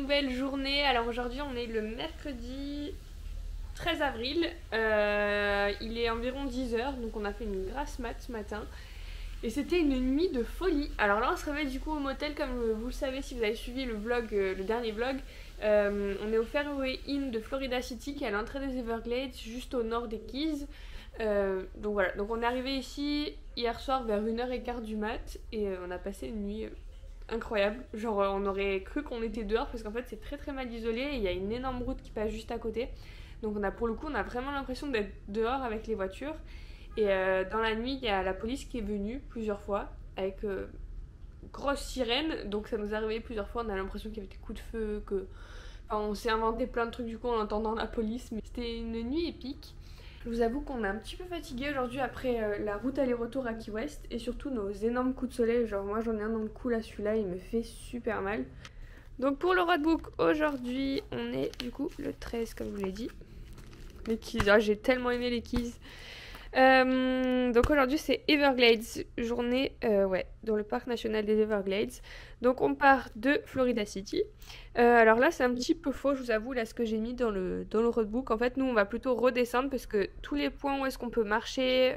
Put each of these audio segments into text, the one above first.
nouvelle journée. Alors aujourd'hui on est le mercredi 13 avril, il est environ 10h, donc on a fait une grasse mat ce matin. Et c'était une nuit de folie. Alors là on se réveille du coup au motel, comme vous le savez si vous avez suivi le vlog, le dernier vlog. On est au Fairway Inn de Florida City qui est à l'entrée des Everglades, juste au nord des Keys. Donc voilà, donc on est arrivé ici hier soir vers 1h15 du mat et on a passé une nuit incroyable. Genre on aurait cru qu'on était dehors parce qu'en fait c'est très très mal isolé et il y a une énorme route qui passe juste à côté. Donc pour le coup on a vraiment l'impression d'être dehors avec les voitures. Et dans la nuit il y a la police qui est venue plusieurs fois avec grosse sirène. Donc ça nous est arrivé plusieurs fois, on a l'impression qu'il y avait des coups de feu, que... Enfin, on s'est inventé plein de trucs du coup en entendant la police. Mais c'était une nuit épique. Je vous avoue qu'on est un petit peu fatigué aujourd'hui après la route aller-retour à Key West et surtout nos énormes coups de soleil. Genre moi j'en ai un dans le cou là, celui-là il me fait super mal. Donc pour le roadbook aujourd'hui on est du coup le 13 comme je vous l'ai dit. Les Keys, j'ai tellement aimé les Keys. Donc aujourd'hui c'est Everglades, journée dans le parc national des Everglades. Donc on part de Florida City. Alors là c'est un petit peu faux, je vous avoue, là ce que j'ai mis dans le roadbook. En fait nous on va plutôt redescendre parce que tous les points où est-ce qu'on peut marcher,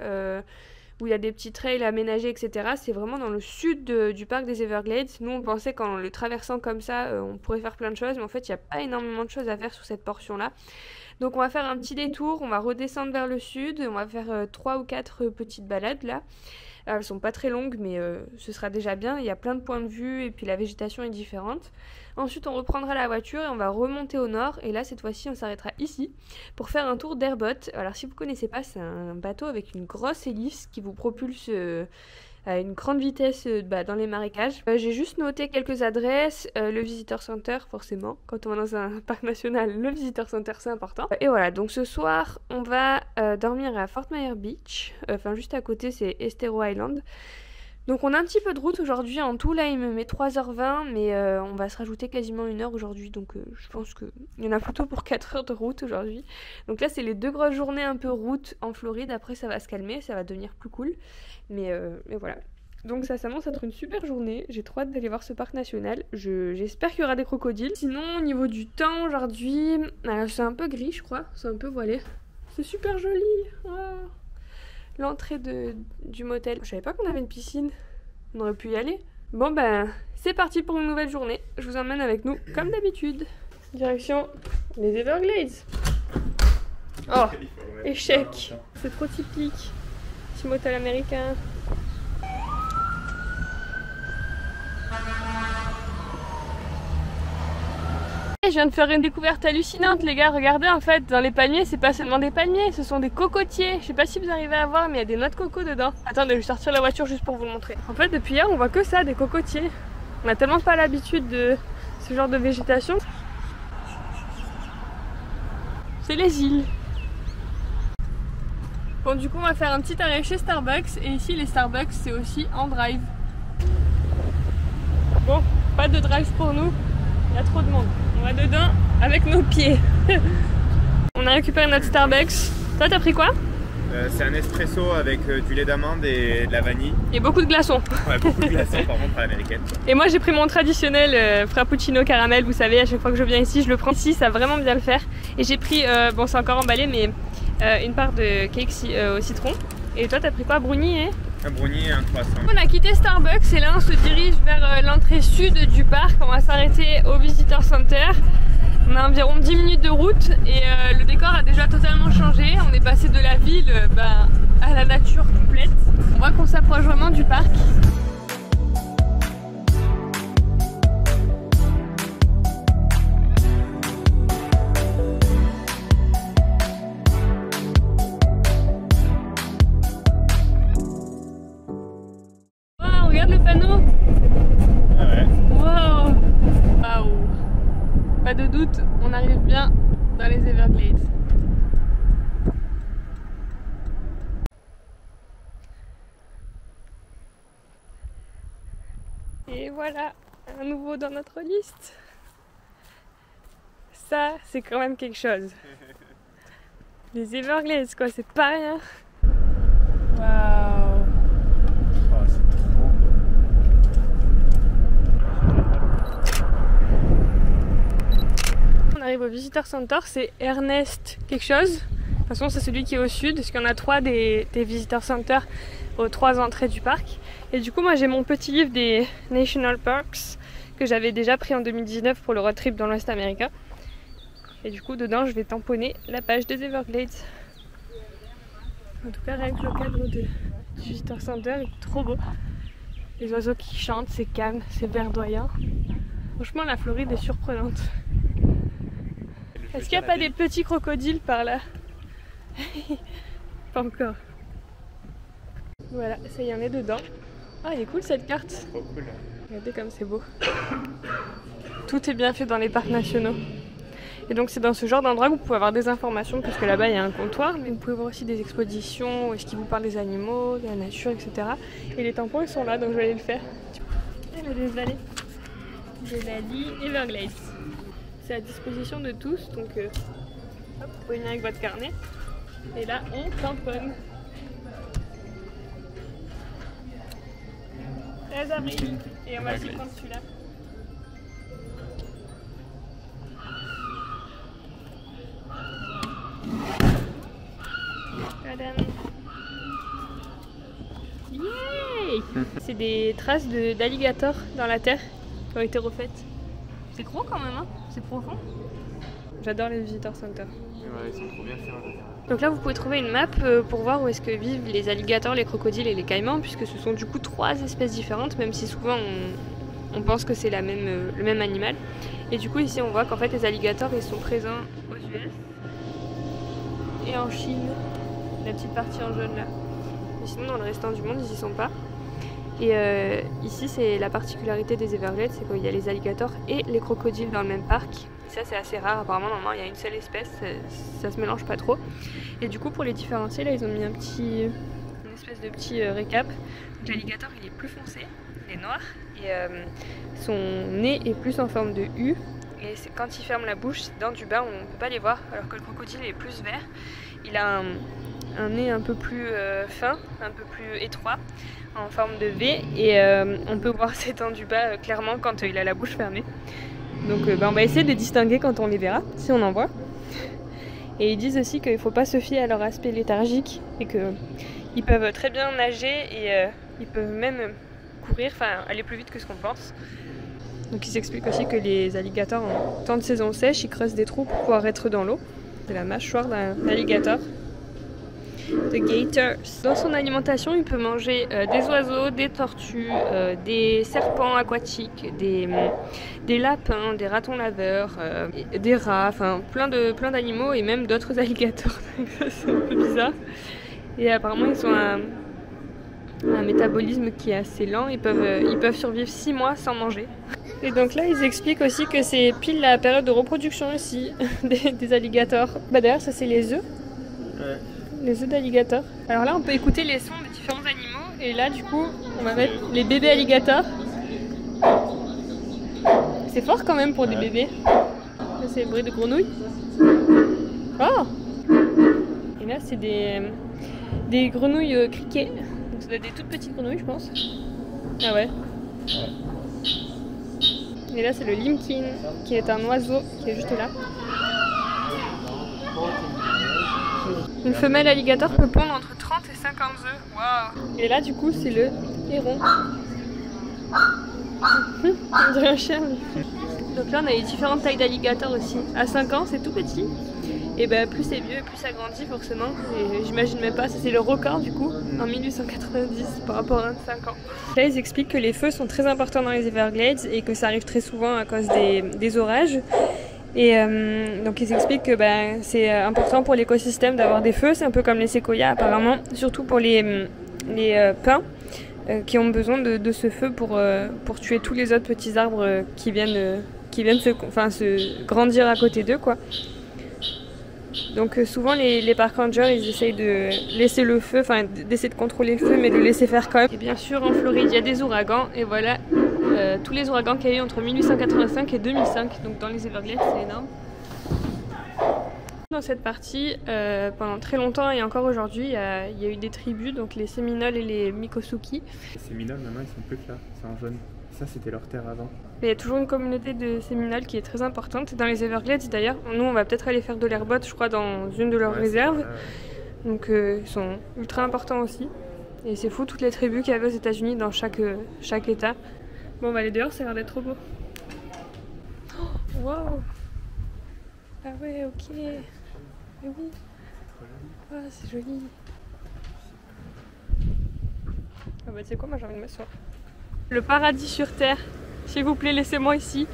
où il y a des petits trails aménagés etc, c'est vraiment dans le sud du parc des Everglades. Nous on pensait qu'en le traversant comme ça on pourrait faire plein de choses, mais en fait il n'y a pas énormément de choses à faire sur cette portion là. Donc on va faire un petit détour, on va redescendre vers le sud, on va faire 3 ou 4 petites balades là. Elles sont pas très longues mais ce sera déjà bien, il y a plein de points de vue et puis la végétation est différente. Ensuite on reprendra la voiture et on va remonter au nord et là cette fois-ci on s'arrêtera ici pour faire un tour d'Airboat. Alors si vous connaissez pas, c'est un bateau avec une grosse hélice qui vous propulse à une grande vitesse dans les marécages. J'ai juste noté quelques adresses, le Visitor Center forcément, quand on va dans un parc national, le Visitor Center c'est important. Et voilà, donc ce soir on va dormir à Fort Myers Beach, enfin juste à côté c'est Estero Island. Donc on a un petit peu de route aujourd'hui, en tout là il me met 3h20 mais on va se rajouter quasiment 1 heure aujourd'hui, donc je pense qu'il y en a plutôt pour 4 heures de route aujourd'hui. Donc là c'est les 2 grosses journées un peu route en Floride, après ça va se calmer, ça va devenir plus cool, mais voilà. Donc ça s'annonce être une super journée, j'ai trop hâte d'aller voir ce parc national, j'espère qu'il y aura des crocodiles. Sinon au niveau du temps aujourd'hui, c'est un peu gris je crois, c'est un peu voilé. C'est super joli, oh. L'entrée du motel. Je savais pas qu'on avait une piscine. On aurait pu y aller. Bon ben, c'est parti pour une nouvelle journée. Je vous emmène avec nous comme d'habitude. Direction les Everglades. Oh, échec. C'est trop typique. Petit motel américain. Je viens de faire une découverte hallucinante les gars, regardez en fait, dans les palmiers c'est pas seulement des palmiers, ce sont des cocotiers. Je sais pas si vous arrivez à voir mais il y a des noix de coco dedans. Attendez, je vais sortir la voiture juste pour vous le montrer. En fait depuis hier on voit que ça, des cocotiers. On a tellement pas l'habitude de ce genre de végétation. C'est les îles. Bon du coup on va faire un petit arrêt chez Starbucks et ici les Starbucks c'est aussi en drive. Bon, pas de drive pour nous, il y a trop de monde. On va dedans avec nos pieds. On a récupéré notre Starbucks. Toi t'as pris quoi? C'est un espresso avec du lait d'amande et de la vanille. Et beaucoup de glaçons. Ouais, beaucoup de glaçons par contre à l'américaine. Et moi j'ai pris mon traditionnel frappuccino caramel, vous savez à chaque fois que je viens ici je le prends. Ici ça va vraiment bien le faire. Et j'ai pris, bon c'est encore emballé mais une part de cake au citron. Et toi t'as pris quoi? Brownie et... Un brownie et un croissant. On a quitté Starbucks et là on se dirige vers l'entrée sud du parc. On va s'arrêter au Visitor Center. On a environ 10 minutes de route et le décor a déjà totalement changé. On est passé de la ville à la nature complète. On voit qu'on s'approche vraiment du parc. Regarde le panneau. Ah ouais. Wow. Waouh. Pas de doute, on arrive bien dans les Everglades. Et voilà, à nouveau dans notre liste. Ça, c'est quand même quelque chose. Les Everglades, quoi, c'est pas rien. Waouh. arrive au Visitor Center, c'est Ernest quelque chose. De toute façon, c'est celui qui est au sud, parce qu'il y en a 3 des Visitor Center aux 3 entrées du parc. Et du coup, moi j'ai mon petit livre des National Parks que j'avais déjà pris en 2019 pour le road trip dans l'Ouest américain. Et du coup, dedans, je vais tamponner la page des Everglades. En tout cas, rien que le cadre du Visitor Center est trop beau. Les oiseaux qui chantent, c'est calme, c'est verdoyant. Franchement, la Floride est surprenante. Est-ce qu'il n'y a pas des petits crocodiles par là? Pas encore. Voilà, ça y en est dedans. Ah, elle est cool cette carte. Trop cool. Regardez comme c'est beau. Tout est bien fait dans les parcs nationaux. Et donc c'est dans ce genre d'endroit que vous pouvez avoir des informations, parce que là-bas il y a un comptoir, mais vous pouvez voir aussi des expositions où est-ce qu'ils vous parlent des animaux, de la nature, etc. Et les tampons ils sont là, donc je vais aller le faire. Et les vallées Everglades. C'est à disposition de tous, donc hop, vous pouvez venir avec votre carnet. Et là on tamponne. 13 avril. Et on va aussi prendre celui-là. Yay! C'est des traces d'alligators dans la terre qui ont été refaites. C'est gros quand même, hein? C'est profond. J'adore les Visitor Center. Ouais, ils sont trop bien faits. Donc là vous pouvez trouver une map pour voir où est-ce que vivent les alligators, les crocodiles et les caïmans, puisque ce sont du coup 3 espèces différentes, même si souvent on pense que c'est le même animal. Et du coup ici on voit qu'en fait les alligators ils sont présents aux US et en Chine, la petite partie en jaune là. Mais sinon dans le restant du monde ils y sont pas. Et ici c'est la particularité des Everglades, c'est qu'il y a les alligators et les crocodiles dans le même parc. Ça c'est assez rare, apparemment normalement il y a une seule espèce, ça se mélange pas trop. Et du coup pour les différencier là ils ont mis une espèce de petit récap. L'alligator il est plus foncé, il est noir et son nez est plus en forme de U. Et quand il ferme la bouche, ses dents du bas on ne peut pas les voir, alors que le crocodile est plus vert. Il a un nez un peu plus fin, un peu plus étroit, en forme de V, et on peut voir ses dents du bas clairement quand il a la bouche fermée. Donc on va essayer de les distinguer quand on les verra, si on en voit. Et ils disent aussi qu'il ne faut pas se fier à leur aspect léthargique et qu'ils peuvent très bien nager et ils peuvent même courir, enfin aller plus vite que ce qu'on pense. Donc ils expliquent aussi que les alligators en temps de saison sèche, ils creusent des trous pour pouvoir être dans l'eau. C'est la mâchoire d'un alligator. The gators. Dans son alimentation, il peut manger des oiseaux, des tortues, des serpents aquatiques, des lapins, des ratons laveurs, des rats, enfin plein d'animaux et même d'autres alligators. C'est un peu bizarre. Et apparemment, ils ont un métabolisme qui est assez lent. Ils peuvent survivre 6 mois sans manger. Et donc là, ils expliquent aussi que c'est pile la période de reproduction aussi des alligators. Bah d'ailleurs, ça c'est les œufs. Ouais. Les œufs d'alligator. Alors là on peut écouter les sons des différents animaux et là du coup on va mettre les bébés alligators. C'est fort quand même pour des bébés. Là c'est le bruit de grenouilles. Oh! Et là c'est des grenouilles criquets. Donc ça doit être des toutes petites grenouilles je pense. Ah ouais. Et là c'est le limkin qui est un oiseau qui est juste là. Une femelle alligator peut pondre entre 30 et 50 œufs. Waouh! Et là, du coup, c'est le héron. On dirait un chien. Donc là, on a les différentes tailles d'alligator aussi. À 5 ans, c'est tout petit. Et ben, plus c'est vieux, plus ça grandit forcément. Et j'imagine même pas, ça c'est le record du coup, en 1890 par rapport à 25 ans. Là, ils expliquent que les feux sont très importants dans les Everglades et que ça arrive très souvent à cause des orages. Et donc ils expliquent que c'est important pour l'écosystème d'avoir des feux, c'est un peu comme les séquoias apparemment, surtout pour les pins qui ont besoin de ce feu pour tuer tous les autres petits arbres qui viennent se grandir à côté d'eux quoi. Donc souvent les park rangers ils essayent de laisser le feu, enfin d'essayer de contrôler le feu mais de le laisser faire quand même. Et bien sûr en Floride il y a des ouragans et voilà tous les ouragans qu'il y a eu entre 1885 et 2005, donc dans les Everglades c'est énorme. Dans cette partie, pendant très longtemps et encore aujourd'hui, il y a eu des tribus, donc les Séminoles et les Miccosukee. Les Séminoles maintenant ils sont plus que là, c'est en jaune. Ça c'était leur terre avant. Mais il y a toujours une communauté de séminoles qui est très importante. Dans les Everglades d'ailleurs, nous on va peut-être aller faire de l'airboat, je crois, dans une de leurs réserves. Donc ils sont ultra importants aussi. Et c'est fou toutes les tribus qu'il y avait aux États-Unis dans chaque état. Bon, on va aller dehors, ça a l'air d'être trop beau. Oh, wow! Ah ouais, ok. Mais oui. Ah, c'est joli. Ah bah tu sais quoi, moi j'ai envie de m'asseoir. Le paradis sur terre. S'il vous plaît, laissez-moi ici.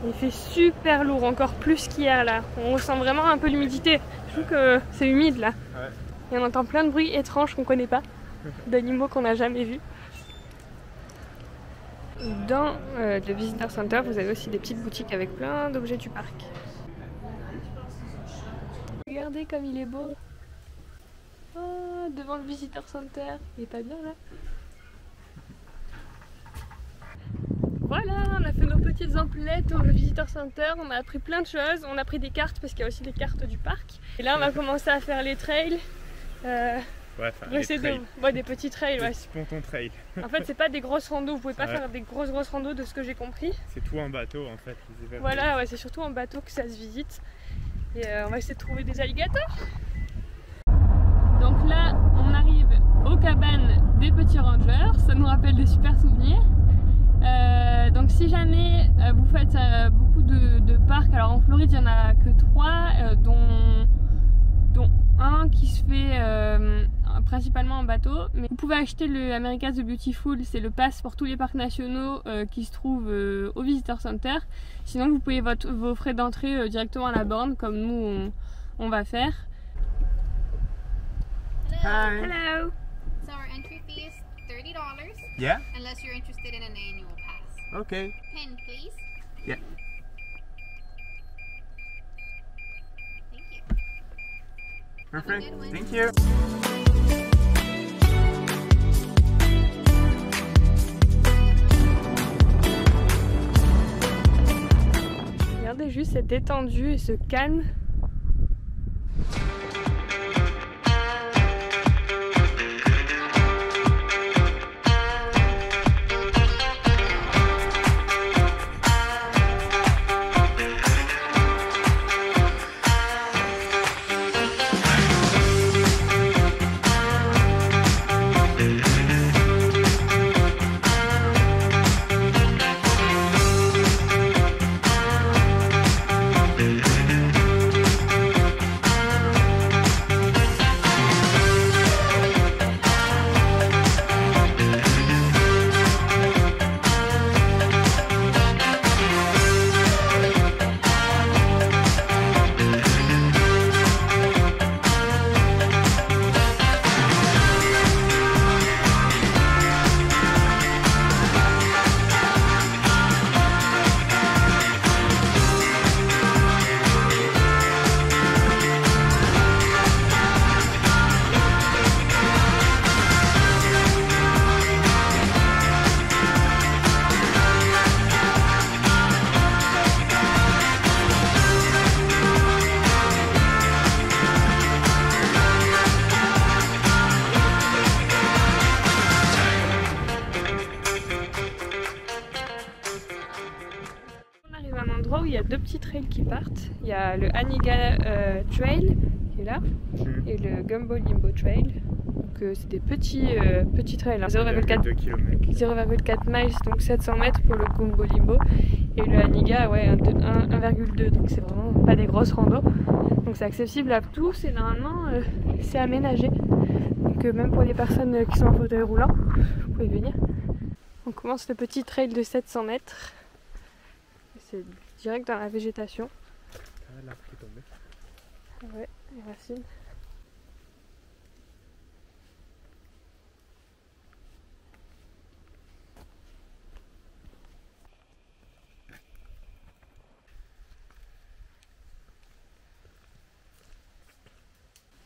Il fait super lourd, encore plus qu'hier là. On ressent vraiment un peu l'humidité. Je trouve que c'est humide là. Ouais. Et on entend plein de bruits étranges qu'on connaît pas. D'animaux qu'on n'a jamais vus. Dans le Visitor Center, vous avez aussi des petites boutiques avec plein d'objets du parc. Regardez comme il est beau. Oh, devant le Visitor Center. Il est pas bien là? Voilà, on a fait nos petites emplettes au Visitor Center, on a appris plein de choses, on a pris des cartes parce qu'il y a aussi des cartes du parc. Et là on va commencer à faire les trails. Ouais, des petits trails. Des ouais. petits pontons trails. En fait c'est pas des grosses randos, vous pouvez pas faire des grosses randos de ce que j'ai compris. C'est tout en bateau en fait. Voilà, ouais, c'est surtout en bateau que ça se visite. Et on va essayer de trouver des alligators. Donc là on arrive aux cabanes des petits rangers, ça nous rappelle des super souvenirs. Donc si jamais vous faites beaucoup de parcs, alors en Floride il n'y en a que 3, dont un qui se fait principalement en bateau, mais vous pouvez acheter le America's the Beautiful, c'est le pass pour tous les parcs nationaux qui se trouvent au Visitor Center. Sinon vous payez vos frais d'entrée directement à la borne comme nous on va faire. Hi. Hello. So our entry fee is $30. Yeah. Unless you're interested in an annual pass. Okay. Pen, please. Yeah. Thank you. Perfect. Have a good one. Thank you. Regardez juste cette étendue et ce calme. Où il y a 2 petits trails qui partent. Il y a le Aniga Trail qui est là et le Gumbo Limbo Trail. Donc c'est des petits trails, hein. 0,4 miles, donc 700 mètres pour le Gumbo Limbo. Et le Aniga, ouais, 1,2, donc c'est vraiment pas des grosses randos. Donc c'est accessible à tous et normalement c'est aménagé. Donc même pour les personnes qui sont en fauteuil roulant, vous pouvez venir. On commence le petit trail de 700 mètres. C'est direct dans la végétation. Ah, l'arbre qui est tombé. Ouais, les racines.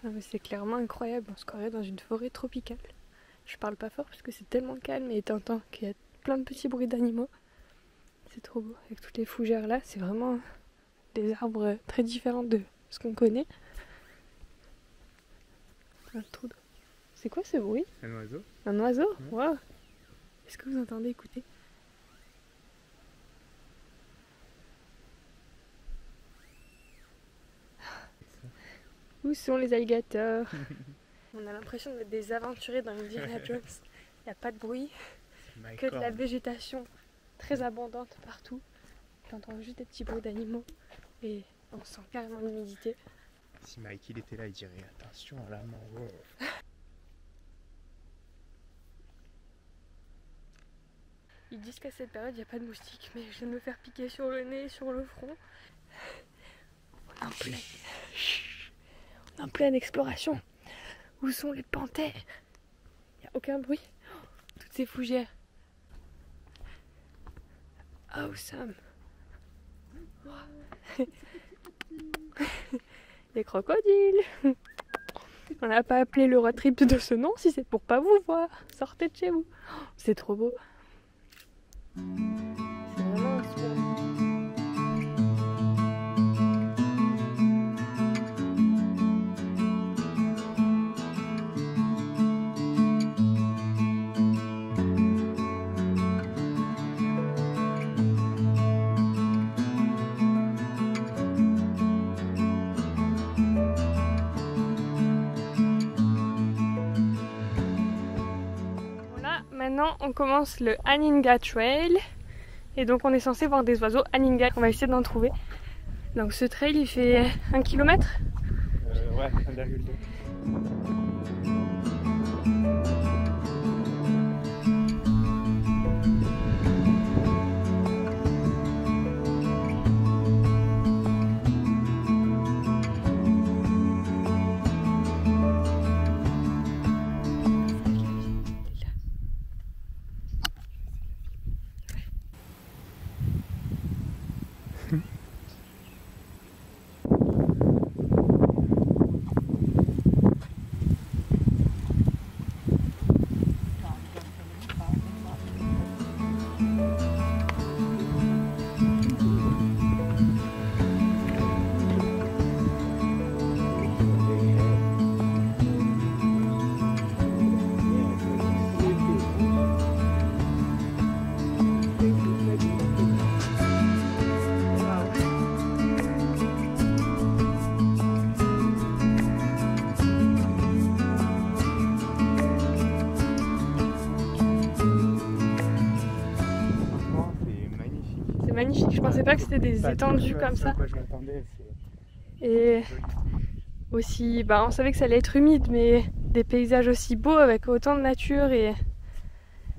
Ah, mais c'est clairement incroyable, on se croirait dans une forêt tropicale. Je parle pas fort parce que c'est tellement calme et t'entends qu'il y a plein de petits bruits d'animaux. C'est trop beau, avec toutes les fougères là, c'est vraiment des arbres très différents de ce qu'on connaît. C'est quoi ce bruit? Un oiseau. Un oiseau? Waouh! Est-ce que vous entendez? Écoutez. Où sont les alligators? On a l'impression d'être des aventuriers dans Indiana Jones. Il n'y a pas de bruit, que de la végétation très abondante partout. On entend juste des petits bruits d'animaux et on sent carrément l'humidité. Si Mike il était là, il dirait attention à la mangrove. Ils disent qu'à cette période il n'y a pas de moustiques, mais je viens de me faire piquer sur le nez, sur le front. On est en pleine exploration. Où sont les panthères? Il n'y a aucun bruit. Toutes ces fougères. Awesome. Les crocodiles. On n'a pas appelé le road trip de ce nom si c'est pour pas vous voir. Sortez de chez vous. C'est trop beau. C'est vraiment inspirant. Maintenant on commence le Aninga Trail et donc on est censé voir des oiseaux Aninga, on va essayer d'en trouver. Donc ce trail il fait 1 km. Ouais, 1,2. Magnifique, je pensais pas que c'était des étendues comme ça. Et aussi, on savait que ça allait être humide, mais des paysages aussi beaux avec autant de nature et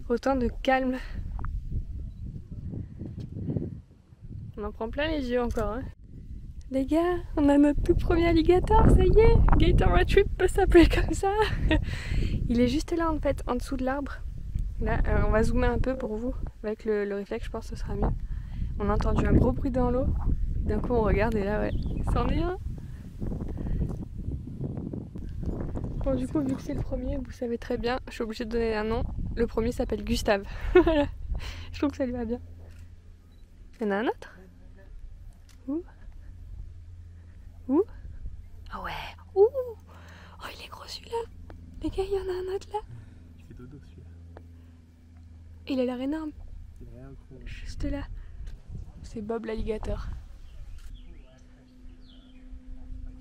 autant de calme. On en prend plein les yeux encore. Hein. Les gars, on a notre tout premier alligator, ça y est, Gator Road Trip peut s'appeler comme ça. Il est juste là en fait, en dessous de l'arbre. Là, on va zoomer un peu pour vous. Avec le réflexe, je pense que ce sera mieux. On a entendu un gros bruit dans l'eau. D'un coup, on regarde et là, ouais, c'en est un. Bon, du coup, vu que c'est le premier, vous savez très bien, je suis obligée de donner un nom. Le premier s'appelle Gustave. Voilà. Je trouve que ça lui va bien. Il y en a un autre? Où? Où? Ah ouais. Ouh. Oh, il est gros celui-là. Les gars, il y en a un autre là. Il fait dodo celui-là. Il a l'air énorme. Il a l'air gros. Juste là. C'est Bob l'alligator.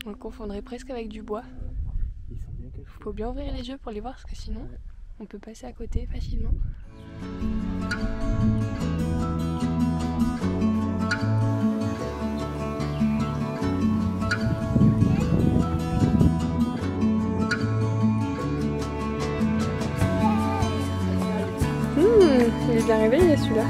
On le confondrait presque avec du bois. Faut bien ouvrir les yeux pour les voir parce que sinon on peut passer à côté facilement. Il est bien réveillé celui-là.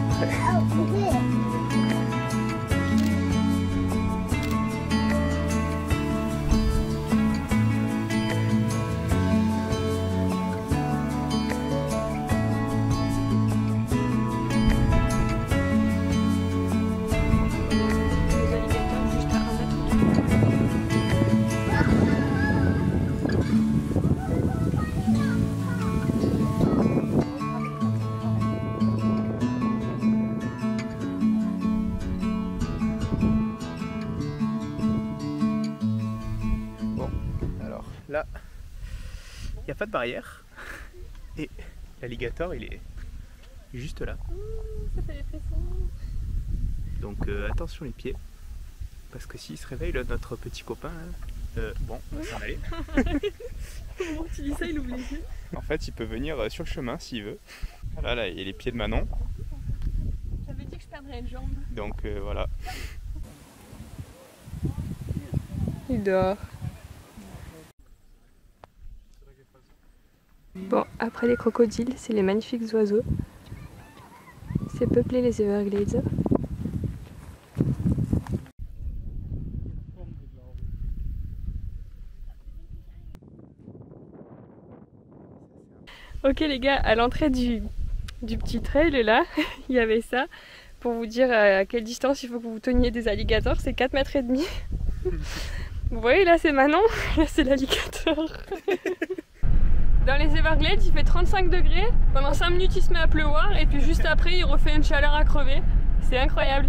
Là, il n'y a pas de barrière et l'alligator il est juste là. Ça fait des frissons. Donc attention les pieds parce que s'il se réveille là, notre petit copain là, Bon, on va s'en aller. Comment tu dis ça, il oublie. En fait, il peut venir sur le chemin s'il veut. Voilà, là, il y a les pieds de Manon. J'avais dit que je perdrais une jambe. Donc voilà. Il dort. Bon, après les crocodiles, c'est les magnifiques oiseaux. C'est peuplé les Everglades. Ok les gars, à l'entrée du petit trail là, il y avait ça. Pour vous dire à quelle distance il faut que vous teniez des alligators, c'est 4 mètres et demi. Vous voyez là c'est Manon, là c'est l'alligator. Dans les Everglades il fait 35 degrés, pendant 5 minutes il se met à pleuvoir et puis juste après il refait une chaleur à crever. C'est incroyable.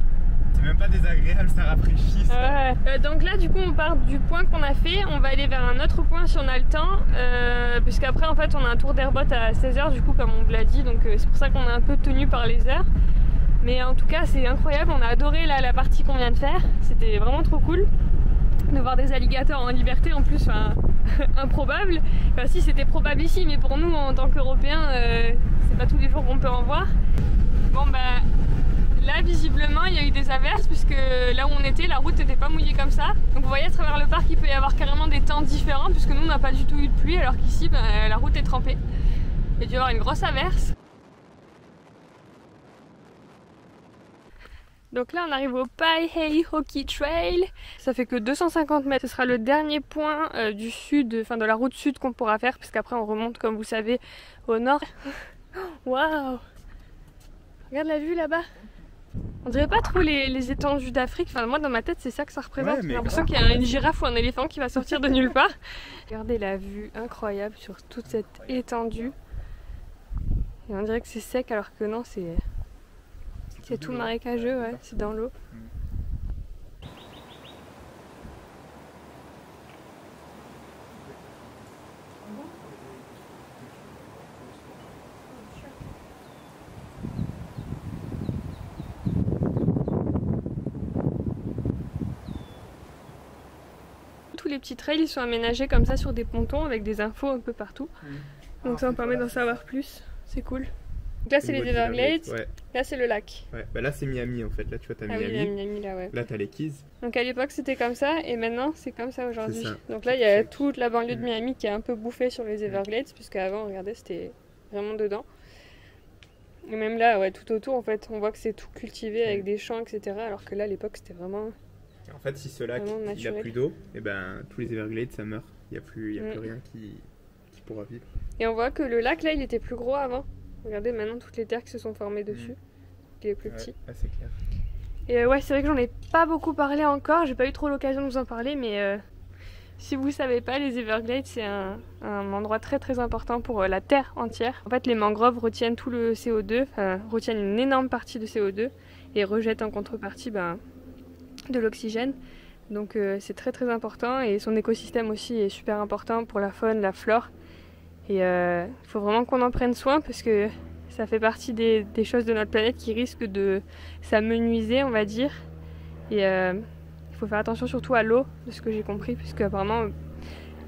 C'est même pas désagréable, ça rafraîchit. Ça. Ouais. Donc là du coup on part du point qu'on a fait, on va aller vers un autre point si on a le temps, puisqu'après en fait on a un tour d'airbot à 16h du coup comme on vous l'a dit, donc c'est pour ça qu'on est un peu tenu par les heures. Mais en tout cas c'est incroyable, on a adoré là, la partie qu'on vient de faire, c'était vraiment trop cool de voir des alligators en liberté en plus, improbable. Enfin si c'était probable ici, mais pour nous en tant qu'Européens c'est pas tous les jours qu'on peut en voir. Bon bah là visiblement il y a eu des averses puisque là où on était la route n'était pas mouillée comme ça. Donc vous voyez à travers le parc il peut y avoir carrément des temps différents puisque nous on n'a pas du tout eu de pluie alors qu'ici la route est trempée. Il y a dû y avoir une grosse averse. Donc là on arrive au Pai-Hei-Hoki Trail, ça fait que 250 mètres, ce sera le dernier point du sud, enfin de la route sud qu'on pourra faire puisqu'après on remonte comme vous savez au nord. Waouh! Regarde la vue là-bas. On dirait pas trop les étendues d'Afrique, enfin moi dans ma tête c'est ça que ça représente, j'ai l'impression qu'il y a une girafe ou un éléphant qui va sortir de nulle part. Regardez la vue incroyable sur toute cette étendue. Et on dirait que c'est sec alors que non c'est tout marécageux, ouais, c'est dans l'eau. Tous les petits trails ils sont aménagés comme ça sur des pontons avec des infos un peu partout. Donc ça me permet d'en savoir plus, c'est cool. Donc là c'est les Everglades, ouais. Là c'est le lac. Ouais. Bah là c'est Miami en fait, là tu vois t'as Miami. Oui, Miami là, ouais. Là t'as les Keys. Donc à l'époque c'était comme ça et maintenant c'est comme ça aujourd'hui. Donc là il y a toute la banlieue de Miami qui est un peu bouffée sur les Everglades puisque avant regardez c'était vraiment dedans. Et même là ouais, tout autour en fait on voit que c'est tout cultivé avec des champs etc. Alors que là à l'époque c'était vraiment... En fait si ce lac il a plus d'eau, et ben tous les Everglades ça meurt. Il n'y a plus rien qui pourra vivre. Et on voit que le lac là il était plus gros avant. Regardez maintenant toutes les terres qui se sont formées dessus. Il est plus petit. Ouais, c'est clair. Et ouais c'est vrai que j'en ai pas beaucoup parlé encore, j'ai pas eu trop l'occasion de vous en parler mais si vous savez pas les Everglades c'est un endroit très très important pour la terre entière. En fait les mangroves retiennent tout le CO2, retiennent une énorme partie de CO2 et rejettent en contrepartie de l'oxygène. Donc c'est très très important et son écosystème aussi est super important pour la faune, la flore. Et il faut vraiment qu'on en prenne soin parce que ça fait partie des choses de notre planète qui risquent de s'amenuiser on va dire. Et il faut faire attention surtout à l'eau de ce que j'ai compris puisque apparemment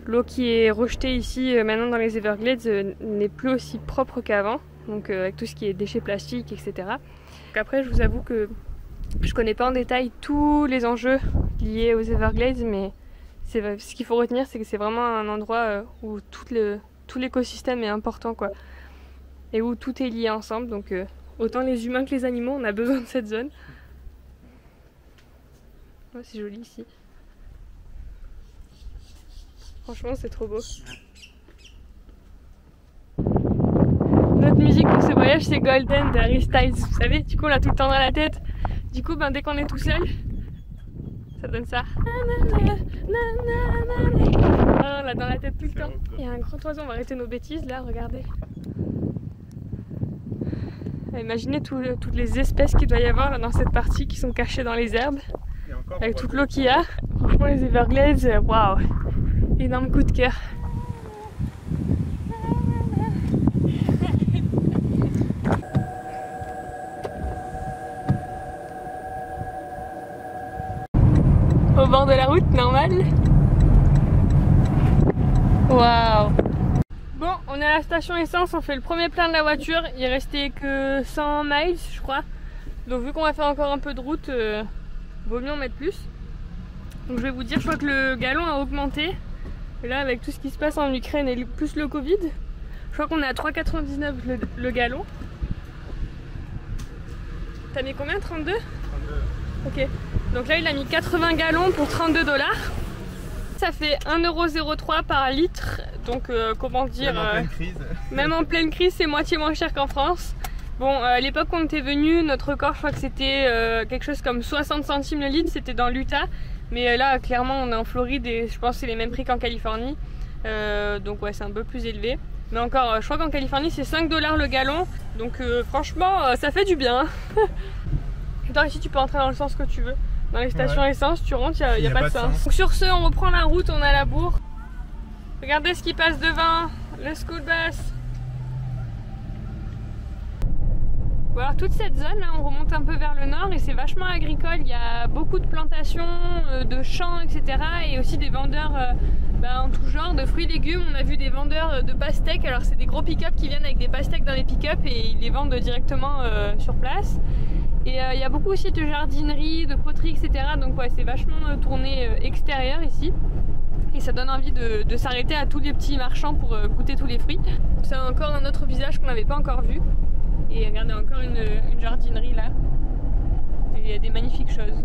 l'eau qui est rejetée ici maintenant dans les Everglades n'est plus aussi propre qu'avant. Donc avec tout ce qui est déchets plastiques etc. Donc après je vous avoue que je connais pas en détail tous les enjeux liés aux Everglades mais ce qu'il faut retenir c'est que c'est vraiment un endroit où tout l'écosystème est important quoi. Et où tout est lié ensemble donc autant les humains que les animaux on a besoin de cette zone. Oh, c'est joli ici. Franchement c'est trop beau. Notre musique pour ce voyage c'est Golden de Harry Styles, vous savez, du coup on l'a tout le temps dans la tête. Du coup dès qu'on est tout seul, ça donne ça. On l'a dans la tête tout le temps. Il y a un grand oiseau, on va arrêter nos bêtises là, regardez. Imaginez toutes les espèces qu'il doit y avoir là, dans cette partie qui sont cachées dans les herbes. Avec toute l'eau qu'il y a. Franchement les Everglades, waouh, énorme coup de cœur. Au bord de la route, normal. Waouh. Bon, on est à la station essence, on fait le premier plein de la voiture. Il restait que 100 miles, je crois. Donc vu qu'on va faire encore un peu de route, vaut mieux en mettre plus. Donc je vais vous dire, je crois que le gallon a augmenté. Et là, avec tout ce qui se passe en Ukraine et plus le Covid, je crois qu'on est à 3,99 le gallon. T'as mis combien? 32? 32. Ok. Donc là, il a mis 80 gallons pour 32 $. Ça fait 1,03 € par litre. Donc comment dire, Même en pleine crise. Même en pleine crise, c'est moitié moins cher qu'en France. Bon, à l'époque où on était venu, notre record, je crois que c'était quelque chose comme 60 centimes le litre, c'était dans l'Utah. Mais là, clairement, on est en Floride et je pense que c'est les mêmes prix qu'en Californie. Donc ouais, c'est un peu plus élevé. Mais encore, je crois qu'en Californie, c'est 5 $ le gallon. Donc franchement, ça fait du bien. Toi, ici, tu peux entrer dans le sens que tu veux. Dans les stations essence, tu rentres, il n'y a pas de sens. Donc sur ce, on reprend la route, on a la bourre. Regardez ce qui passe devant, le school bus. Bon, alors toute cette zone, là, on remonte un peu vers le nord et c'est vachement agricole. Il y a beaucoup de plantations, de champs, etc. Et aussi des vendeurs en tout genre, de fruits et légumes. On a vu des vendeurs de pastèques. Alors c'est des gros pick-up qui viennent avec des pastèques dans les pick-up et ils les vendent directement sur place. Et il y a beaucoup aussi de jardinerie, de poterie, etc. Donc ouais, c'est vachement tourné extérieur ici. Et ça donne envie de s'arrêter à tous les petits marchands pour goûter tous les fruits. C'est encore un autre visage qu'on n'avait pas encore vu. Et regardez, encore une jardinerie là. Et il y a des magnifiques choses.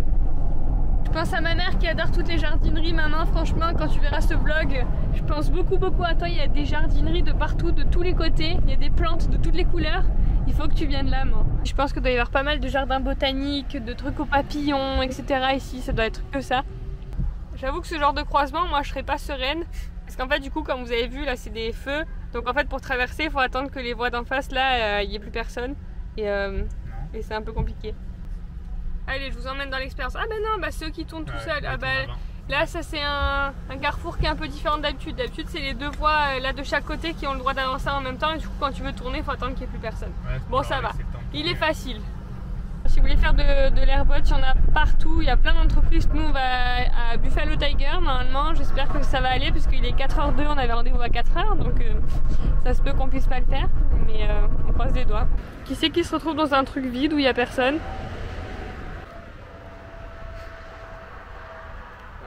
Je pense à ma mère qui adore toutes les jardineries. Maman, franchement, quand tu verras ce vlog, je pense beaucoup à toi. Il y a des jardineries de partout, de tous les côtés. Il y a des plantes de toutes les couleurs. Il faut que tu viennes là, moi. Je pense qu'il doit y avoir pas mal de jardins botaniques, de trucs aux papillons, etc. ici. Ça doit être que ça. J'avoue que ce genre de croisement, moi, je serais pas sereine. Parce qu'en fait, du coup, comme vous avez vu, là, c'est des feux. Donc en fait, pour traverser, il faut attendre que les voies d'en face, là, il n'y ait plus personne. Et c'est un peu compliqué. Allez, je vous emmène dans l'expérience. Ah ben non, bah ceux qui tournent tout seuls. Ah bah, là, ça c'est un carrefour qui est un peu différent d'habitude. D'habitude, c'est les deux voies là de chaque côté qui ont le droit d'avancer en même temps. Et du coup, quand tu veux tourner, il faut attendre qu'il n'y ait plus personne. Ouais, bon, ça va. Il est facile. Si vous voulez faire de l'airboat, il y en a partout. Il y a plein d'entreprises. Nous, on va à Buffalo Tiger normalement. J'espère que ça va aller puisqu'il est 4h02. On avait rendez-vous à 4h. Donc ça se peut qu'on puisse pas le faire. Mais on croise les doigts. Qui c'est qui se retrouve dans un truc vide où il n'y a personne?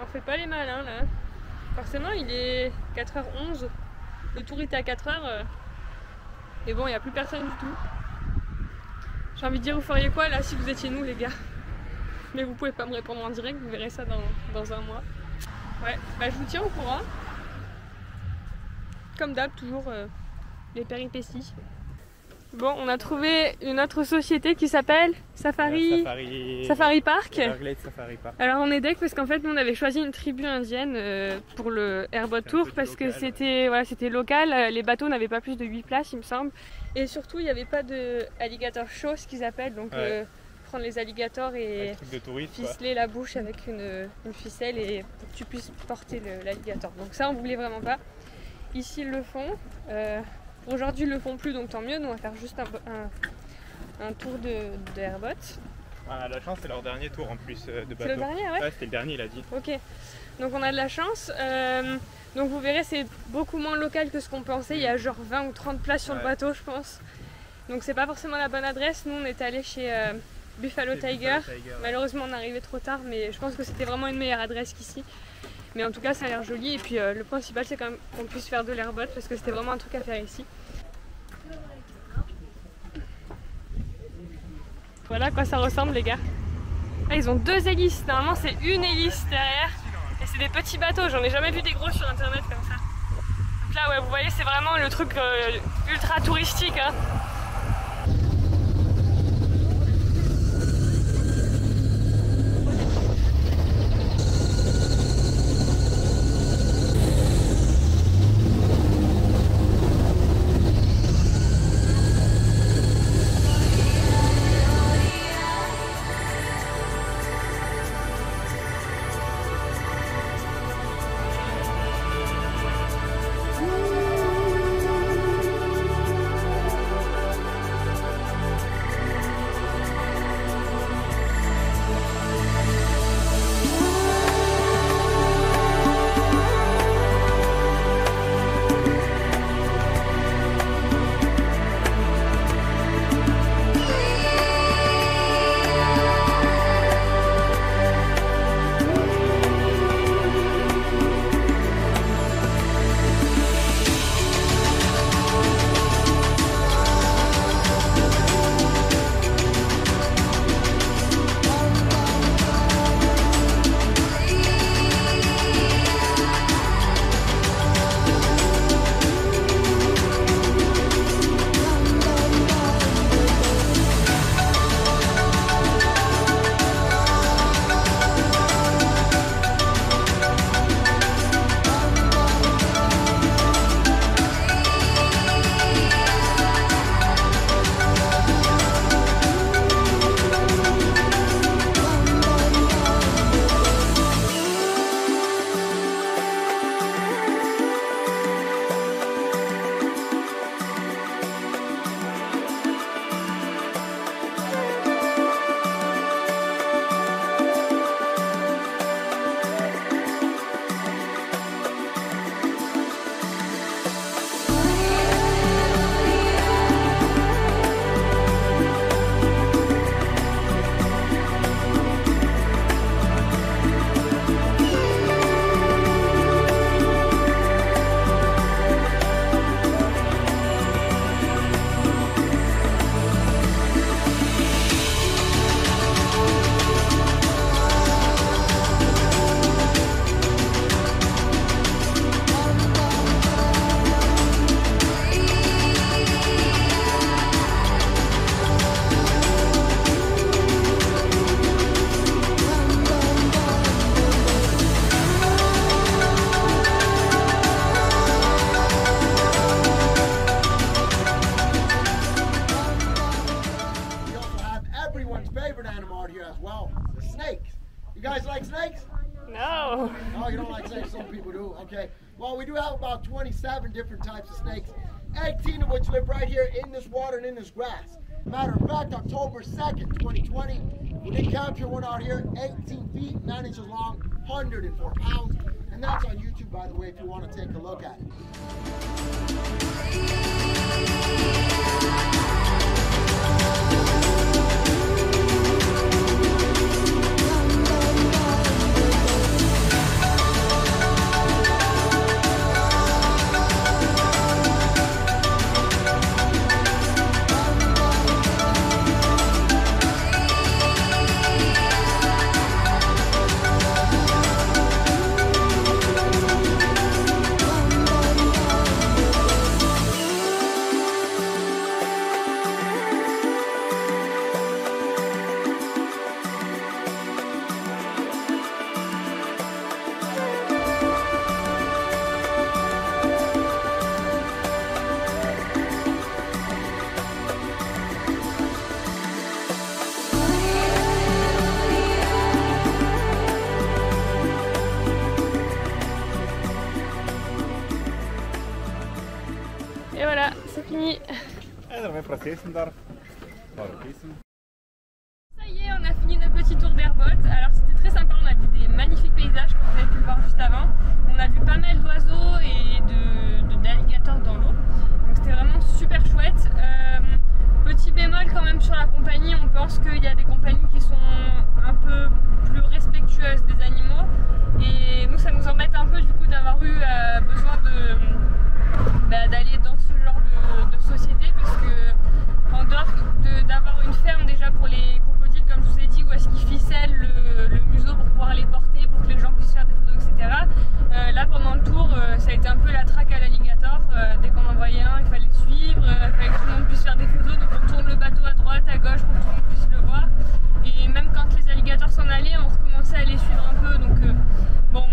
On fait pas les malins là. Forcément, il est 4h11. Le tour était à 4h. Et bon, il n'y a plus personne du tout. J'ai envie de dire, vous feriez quoi là si vous étiez nous, les gars? Mais vous pouvez pas me répondre en direct, vous verrez ça dans un mois. Ouais, bah je vous tiens au courant. Comme d'hab, toujours les péripéties. Bon, on a trouvé une autre société qui s'appelle Safari Park. Everglades Safari Park. Alors on est deck parce qu'en fait nous on avait choisi une tribu indienne pour le airboat tour parce que c'était local, les bateaux n'avaient pas plus de 8 places il me semble. Et surtout il n'y avait pas de alligator show, ce qu'ils appellent, donc prendre les alligators et ficeler la bouche avec une ficelle et pour que tu puisses porter l'alligator. Donc ça on voulait vraiment pas. Ici ils le font. Aujourd'hui ils le font plus, donc tant mieux, nous on va faire juste un tour de airboat. On a de la chance, c'est leur dernier tour en plus de bateau. C'est le dernier, ouais? Ouais, c'était le dernier, il a dit. Ok, donc on a de la chance. Donc vous verrez, c'est beaucoup moins local que ce qu'on pensait. Il y a genre 20 ou 30 places sur le bateau, je pense. Donc c'est pas forcément la bonne adresse. Nous on est allé chez Buffalo Tiger. Malheureusement on est arrivé trop tard, mais je pense que c'était vraiment une meilleure adresse qu'ici. Mais en tout cas ça a l'air joli et puis le principal c'est quand même qu'on puisse faire de l'airboat parce que c'était vraiment un truc à faire ici. Voilà à quoi ça ressemble les gars. Ah, ils ont 2 hélices, normalement c'est une hélice derrière et c'est des petits bateaux, j'en ai jamais vu des gros sur internet comme ça. Donc là ouais vous voyez c'est vraiment le truc ultra touristique hein. No. Oh, you don't like snakes? Some people do. Okay. Well, we do have about 27 different types of snakes, 18 of which live right here in this water and in this grass. Matter of fact, October 2nd, 2020, we did capture one out here, 18 feet, 9 inches long, 104 pounds. And that's on YouTube, by the way, if you want to take a look at it. Et voilà, c'est fini. En dan weer processen daar. Ça y est, on a fini notre petit tour d'Airboat. Alors c'était très sympa, on a vu des magnifiques paysages comme vous avez pu le voir juste avant. On a vu pas mal d'oiseaux et d'alligators dans l'eau. Donc c'était vraiment super chouette. Petit bémol quand même sur la compagnie, on pense qu'il y a des compagnies qui sont un peu plus respectueuses des animaux. Et nous ça nous embête un peu du coup d'avoir eu besoin d'aller dans ce genre de société parce que en dehors d'avoir une ferme déjà pour les crocodiles comme je vous ai dit où est-ce qu'ils ficellent le museau pour pouvoir les porter pour que les gens puissent faire des photos etc. Là pendant le tour ça a été un peu la traque à l'alligator, dès qu'on en voyait un il fallait le suivre, il fallait que tout le monde puisse faire des photos donc on tourne le bateau à droite, à gauche pour que tout le monde puisse le voir et même quand les alligators s'en allaient on recommençait à les suivre un peu donc bon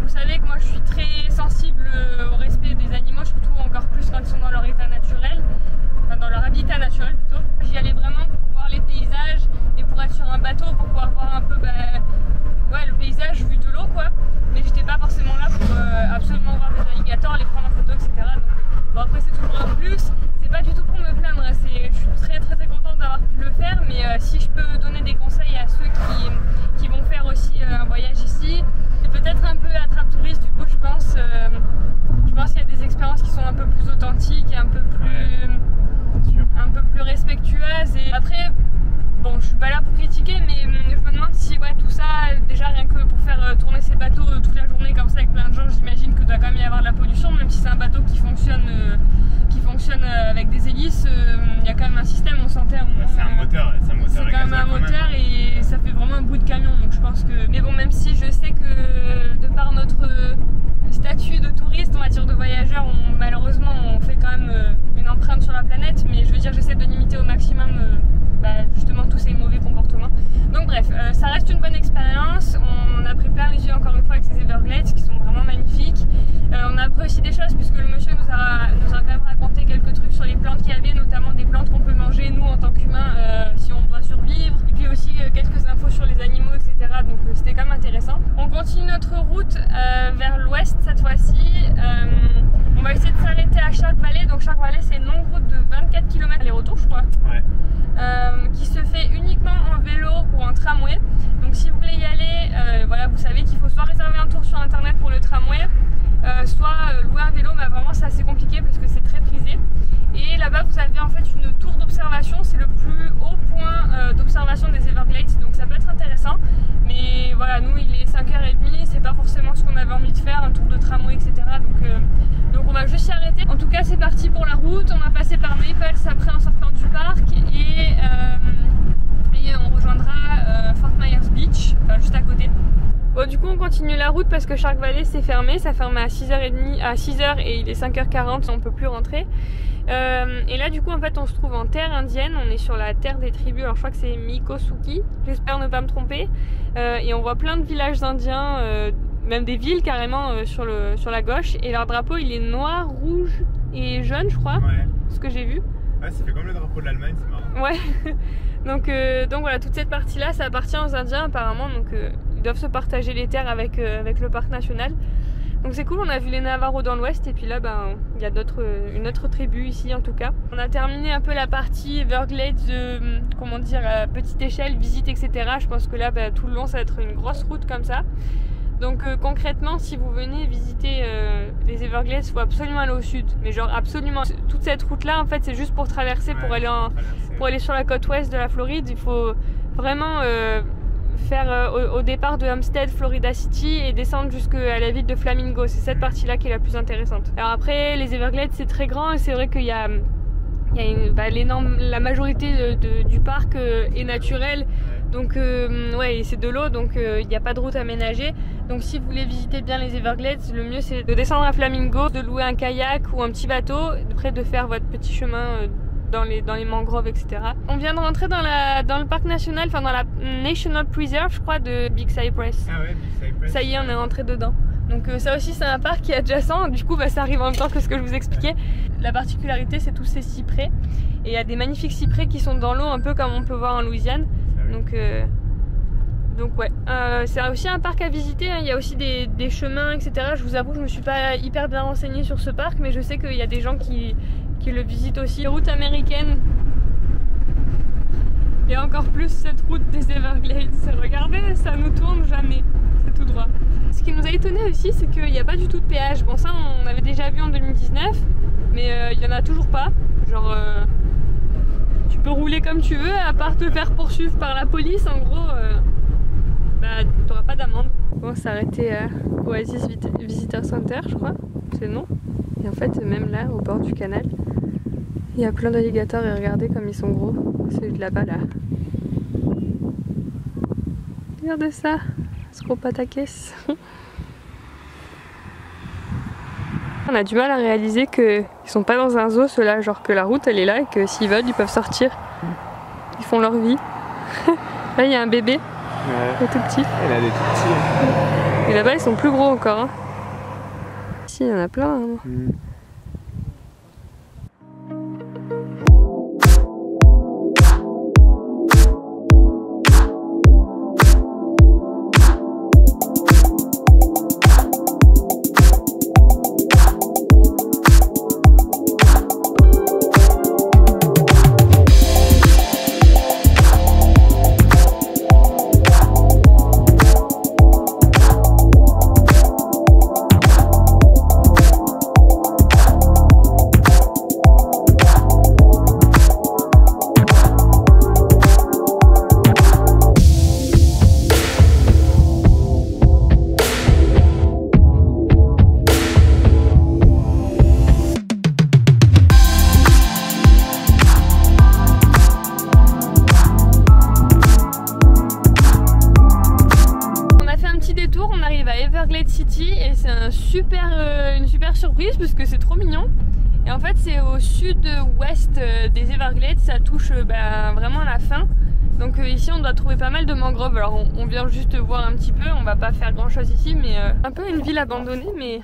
vous savez que moi je suis très sensible au respect des animaux surtout encore plus quand ils sont dans leur état naturel, enfin dans leur habitat naturel plutôt. J'y allais vraiment pour voir les paysages et pour être sur un bateau pour pouvoir voir un peu ouais, le paysage vu de l'eau quoi, mais j'étais pas forcément là pour absolument voir des alligators, les prendre en photo etc. Donc, bon après c'est toujours un plus, c'est pas du tout pour me plaindre, je suis très contente d'avoir pu le faire mais si je peux donner des conseils à ceux qui vont faire aussi un voyage ici, c'est peut-être un peu attrape-touriste du coup je pense qu'il y a des expériences qui sont un peu plus authentiques et un peu plus respectueuses et après bon je suis pas là pour critiquer mais je me demande si ouais tout ça déjà rien que pour faire tourner ces bateaux toute la journée comme ça avec plein de gens j'imagine que doit quand même y avoir de la pollution même si c'est un bateau qui fonctionne avec des hélices, il y a quand même un système on s'entend. C'est un moteur, c'est quand même un moteur et ça fait vraiment un bout de camion donc je pense que mais bon même si je sais que de par notre statut de touriste en matière de voyageurs malheureusement on fait quand même une empreinte sur la planète mais je veux dire j'essaie de limiter au maximum justement tous ces mauvais comportements donc bref ça reste une bonne expérience, on a pris plein les yeux encore une fois avec ces Everglades qui sont vraiment magnifiques, on a appris aussi des choses puisque le monsieur nous a quand même raconté quelques trucs sur les plantes qu'il y avait, notamment des plantes qu'on peut manger nous en tant qu'humains si on doit survivre et puis aussi quelques infos sur les animaux etc. donc c'était quand même intéressant. On continue notre route vers l'ouest cette fois-ci, on va essayer de s'arrêter à Shark Valley, donc Shark Valley c'est une longue route de 24 km aller-retour je crois. Ouais. Qui se fait uniquement en vélo ou en tramway. Donc si vous voulez y aller, voilà, vous savez qu'il faut soit réserver un tour sur internet pour le tramway, soit louer un vélo, mais vraiment c'est assez compliqué parce que c'est très prisé. Et là-bas vous avez en fait une tour d'observation, c'est le plus haut point d'observation des Everglades, donc ça peut être intéressant. Mais voilà, nous il est 5h30, c'est pas forcément ce qu'on avait envie de faire, un tour de tramway etc. Donc on va juste s'y arrêter. En tout cas c'est parti pour la route, on va passer par Naples après en sortant du parc et on rejoindra Fort Myers Beach, juste à côté. Bon du coup on continue la route parce que Shark Valley c'est fermé, ça ferme à 6h30, à 6h et il est 5h40, on peut plus rentrer. Et là du coup en fait on se trouve en terre indienne, on est sur la terre des tribus, alors je crois que c'est Miccosukee, j'espère ne pas me tromper, et on voit plein de villages indiens, même des villes carrément sur la gauche, et leur drapeau il est noir, rouge et jaune je crois, ouais. Ce que j'ai vu. Ouais, ça fait comme le drapeau de l'Allemagne, c'est marrant. Ouais, donc voilà, toute cette partie là ça appartient aux Indiens apparemment, donc doivent se partager les terres avec le parc national. Donc c'est cool, on a vu les Navajo dans l'ouest et puis là il y a une autre tribu ici en tout cas. On a terminé un peu la partie Everglades, comment dire, à petite échelle, visite etc. Je pense que là tout le long ça va être une grosse route comme ça. Donc concrètement si vous venez visiter les Everglades, il faut absolument aller au sud. Mais genre absolument, toute cette route là en fait c'est juste pour traverser, pour aller sur la côte ouest de la Floride. Il faut vraiment faire au départ de Homestead, Florida City et descendre jusqu'à la ville de Flamingo. C'est cette partie là qui est la plus intéressante. Alors après les Everglades c'est très grand et c'est vrai qu'il y a la majorité du parc est naturelle. Donc ouais, c'est de l'eau, donc il n'y a pas de route aménagée. Donc si vous voulez visiter bien les Everglades, le mieux c'est de descendre à Flamingo, de louer un kayak ou un petit bateau, après de faire votre petit chemin dans les mangroves, etc. On vient de rentrer dans le parc national, enfin dans la National Preserve, je crois, de Big Cypress. Ah ouais, Big Cypress. Ça y est, on est rentré dedans. Donc ça aussi c'est un parc qui est adjacent, du coup ça arrive en même temps que ce que je vous expliquais. La particularité c'est tous ces cyprès, et il y a des magnifiques cyprès qui sont dans l'eau, un peu comme on peut voir en Louisiane. Donc ouais, c'est aussi un parc à visiter, hein. Il y a aussi des chemins, etc. Je vous avoue, je me suis pas hyper bien renseignée sur ce parc, mais je sais qu'il y a des gens qui le visitent aussi. Route américaine, et encore plus cette route des Everglades. Regardez, ça nous tourne jamais, c'est tout droit. Ce qui nous a étonné aussi, c'est qu'il n'y a pas du tout de péage. Bon, ça on avait déjà vu en 2019, mais il n'y en a toujours pas. Genre tu peux rouler comme tu veux, à part te faire poursuivre par la police, en gros, t'auras pas d'amende. On s'est arrêté à Oasis Visitor Center, je crois, c'est le nom. Et en fait, même là, au bord du canal, il y a plein d'alligators et regardez comme ils sont gros. Celui de là-bas, là. Regardez ça, ce gros pataquès. On a du mal à réaliser qu'ils sont pas dans un zoo ceux-là, genre que la route elle est là et que s'ils veulent ils peuvent sortir. Ils font leur vie. Là il y a un bébé, il est tout petit. Elle a des tout petits. Et là-bas ils sont plus gros encore. Hein. Ici il y en a plein. Hein. Et c'est une super surprise parce que c'est trop mignon. Et en fait c'est au sud-ouest des Everglades, ça touche vraiment à la fin. Donc ici on doit trouver pas mal de mangroves. Alors on vient juste voir un petit peu, on va pas faire grand chose ici, mais un peu une ville abandonnée, mais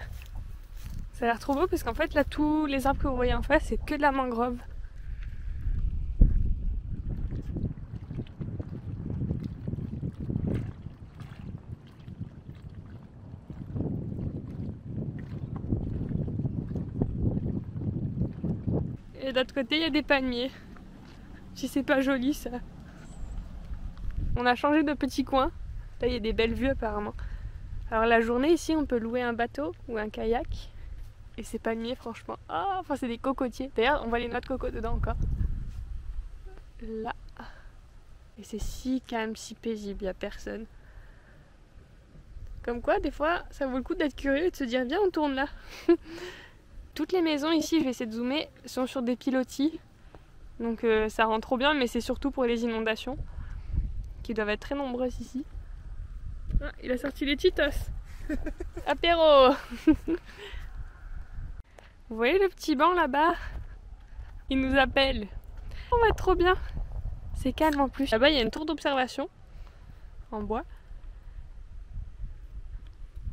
ça a l'air trop beau parce qu'en fait là tous les arbres que vous voyez en face c'est que de la mangrove. Et de l'autre côté, il y a des palmiers. Si c'est pas joli ça. On a changé de petit coin. Là, il y a des belles vues apparemment. Alors la journée ici, on peut louer un bateau ou un kayak. Et ces palmiers, franchement, enfin c'est des cocotiers. D'ailleurs, on voit les noix de coco dedans encore. Là. Et c'est si calme, si paisible, il n'y a personne. Comme quoi, des fois, ça vaut le coup d'être curieux et de se dire, viens, on tourne là. Toutes les maisons ici, je vais essayer de zoomer, sont sur des pilotis. Donc ça rend trop bien, mais c'est surtout pour les inondations, qui doivent être très nombreuses ici. Ah, il a sorti les Cheetos. Apéro. Vous voyez le petit banc là-bas? Il nous appelle. On va être trop bien. C'est calme en plus. Là-bas, il y a une tour d'observation en bois.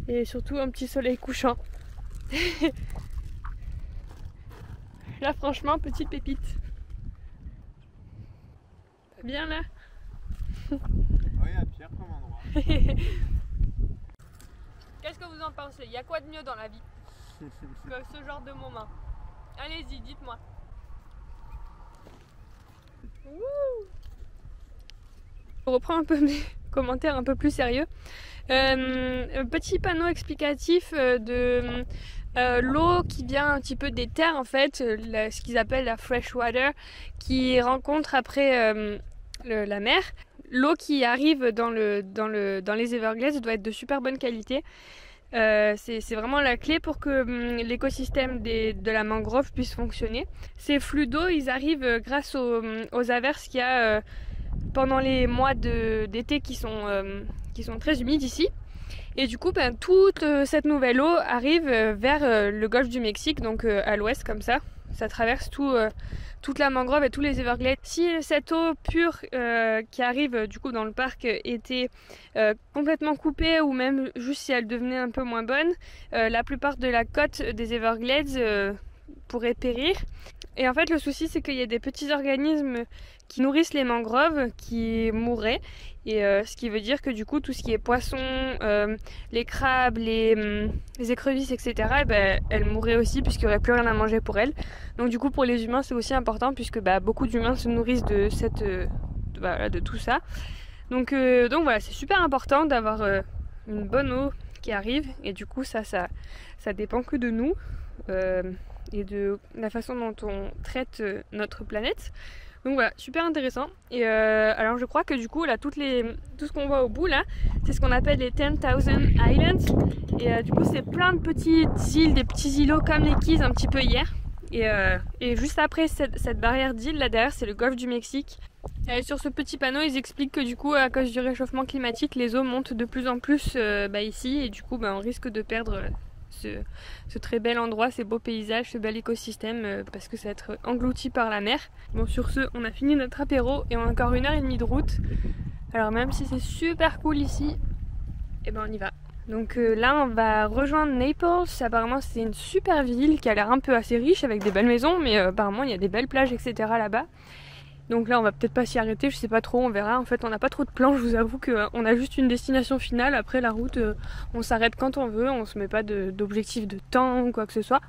Et surtout un petit soleil couchant. Là franchement, petite pépite. Pas bien là? Oui, à Pierre comme endroit. Qu'est-ce que vous en pensez? Il y a quoi de mieux dans la vie que ce genre de moment? Allez-y, dites-moi. On reprend un peu mes commentaires un peu plus sérieux. Petit panneau explicatif de l'eau qui vient un petit peu des terres en fait, ce qu'ils appellent la fresh water, qui rencontre après la mer. L'eau qui arrive dans les Everglades doit être de super bonne qualité. C'est vraiment la clé pour que l'écosystème de la mangrove puisse fonctionner. Ces flux d'eau, ils arrivent grâce aux averses qu'il y a pendant les mois d'été qui sont très humides ici. Et du coup, toute cette nouvelle eau arrive vers le golfe du Mexique, donc à l'ouest comme ça. Ça traverse toute la mangrove et tous les Everglades. Si cette eau pure qui arrive du coup dans le parc était complètement coupée ou même juste si elle devenait un peu moins bonne, la plupart de la côte des Everglades pourrait périr. Et en fait le souci c'est qu'il y a des petits organismes qui nourrissent les mangroves qui mourraient. Et ce qui veut dire que du coup tout ce qui est poissons, les crabes, les écrevisses, etc. Elles mourraient aussi puisqu'il n'y aurait plus rien à manger pour elles. Donc du coup pour les humains c'est aussi important puisque beaucoup d'humains se nourrissent de tout ça. Donc voilà, c'est super important d'avoir une bonne eau qui arrive. Et du coup ça dépend que de nous et de la façon dont on traite notre planète. Donc voilà, super intéressant. Et alors je crois que du coup là tout ce qu'on voit au bout là, c'est ce qu'on appelle les 10,000 Islands. Et du coup c'est plein de petites îles, des petits îlots comme les Keys un petit peu hier. Et juste après cette barrière d'îles là derrière, c'est le golfe du Mexique. Et sur ce petit panneau ils expliquent que du coup à cause du réchauffement climatique les eaux montent de plus en plus ici. Et du coup on risque de perdre ce très bel endroit, ces beaux paysages, ce bel écosystème parce que ça va être englouti par la mer. Bon, sur ce, on a fini notre apéro et on a encore 1h30 de route. Alors même si c'est super cool ici, et on y va. Donc là on va rejoindre Naples. Apparemment c'est une super ville qui a l'air un peu assez riche avec des belles maisons, mais apparemment il y a des belles plages etc là-bas. Donc là on va peut-être pas s'y arrêter, je sais pas trop, on verra. En fait on n'a pas trop de plans, je vous avoue qu'on a juste une destination finale. Après la route on s'arrête quand on veut, on se met pas d'objectif de temps ou quoi que ce soit.